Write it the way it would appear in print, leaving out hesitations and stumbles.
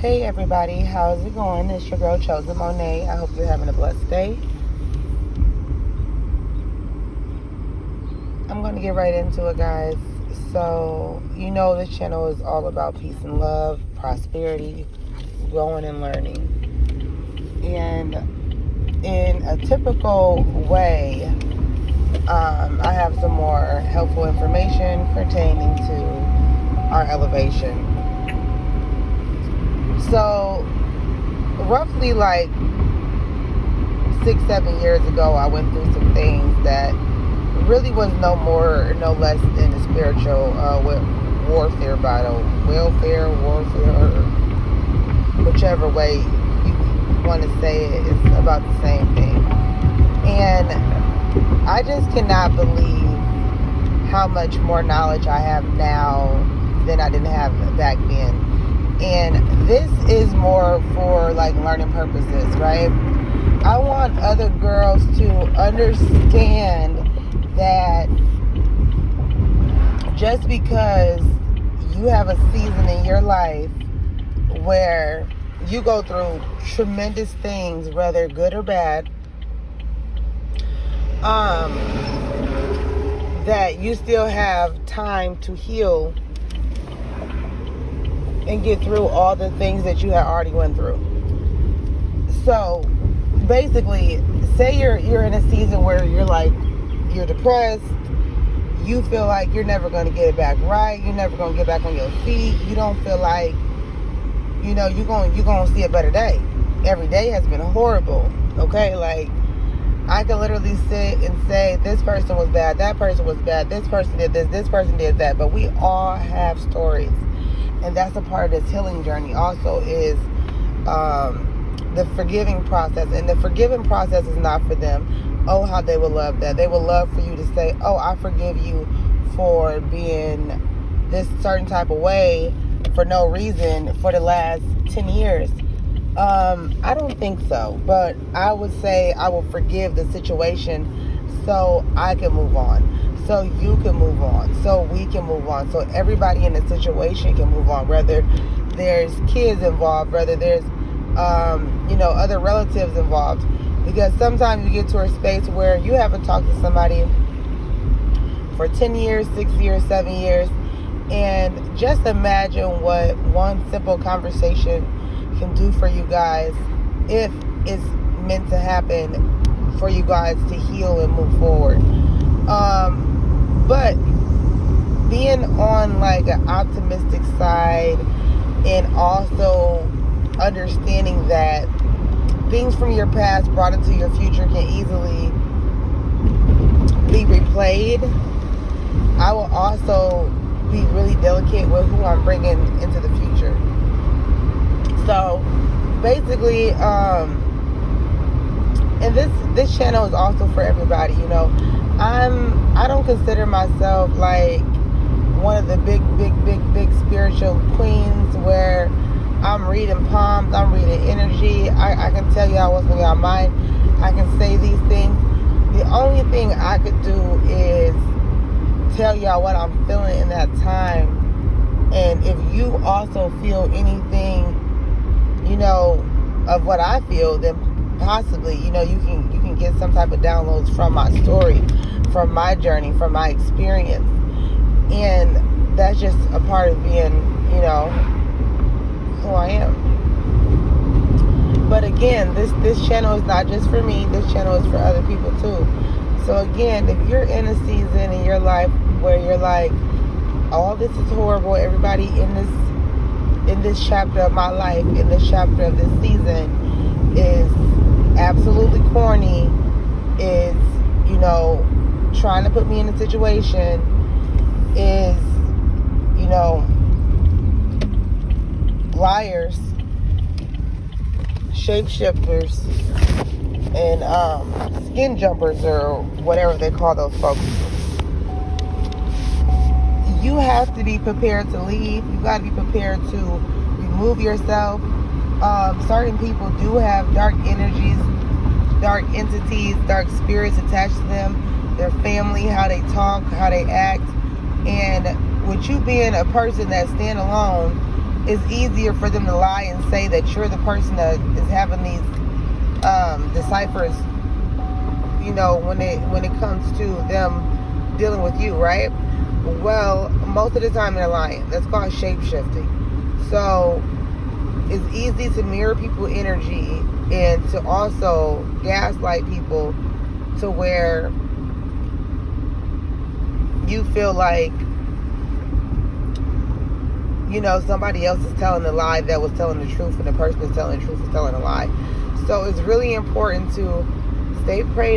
Hey everybody, how's it going? It's your girl Chosen Monet. I hope you're having a blessed day. I'm going to get right into it, guys. So, this channel is all about peace and love, prosperity, growing and learning. And in a typical way, I have some more helpful information pertaining to our elevation. So, roughly like 6-7 years ago, I went through some things that really was no more or no less than a spiritual warfare battle. Warfare, or whichever way you want to say it, it's about the same thing. And I just cannot believe how much more knowledge I have now than I didn't have back then. And this is more for like learning purposes, right? I want other girls to understand that just because you have a season in your life where you go through tremendous things, whether good or bad, that you still have time to heal and get through all the things that you had already went through. So basically, say you're in a season where you're depressed, you feel like you're never going to get it back right, you're never going to get back on your feet, you don't feel like you're going to see a better day. Every day has been horrible. Okay, like I can literally sit and say this person was bad, that person was bad, this person did this person did that, but we all have stories. And that's a part of this healing journey also is the forgiving process. And the forgiving process is not for them. Oh, how they would love that. They would love for you to say, oh, I forgive you for being this certain type of way for no reason for the last 10 years. I don't think so. But I would say I will forgive the situation so I can move on. So you can move on. So we can move on. So everybody in the situation can move on. Whether there's kids involved, whether there's, other relatives involved. Because sometimes you get to a space where you haven't talked to somebody for 10 years, 6 years, 7 years. And just imagine what one simple conversation can do for you guys if it's meant to happen for you guys to heal and move forward. But being on like an optimistic side and also understanding that things from your past brought into your future can easily be replayed, I will also be really delicate with who I'm bringing into the future. So basically, and this channel is also for everybody. I don't consider myself like one of the big spiritual queens where I'm reading palms, I'm reading energy. I can tell y'all what's on your mind. I can say these things. The only thing I could do is tell y'all what I'm feeling in that time. And if you also feel anything, of what I feel, then possibly, you can get some type of downloads from my story, from my journey, from my experience. And that's just a part of being, who I am. But again, this channel is not just for me. This channel is for other people too. So again, if you're in a season in your life where you're like, all this is horrible, everybody in this chapter of my life, in this chapter of this season is absolutely corny, is, trying to put me in a situation, is, liars, shapeshifters, and skin jumpers, or whatever they call those folks. You have to be prepared to leave. You got to be prepared to remove yourself. Certain people do have dark energies, dark entities, dark spirits attached to them, their family, how they talk, how they act. And with you being a person that stand alone, it's easier for them to lie and say that you're the person that is having these deciphers, when it comes to them dealing with you, right? Well, most of the time they're lying. That's called shape-shifting. So it's easy to mirror people's energy and to also gaslight people to where you feel like, somebody else is telling a lie that was telling the truth, and the person is telling the truth is telling a lie. So it's really important to stay prayed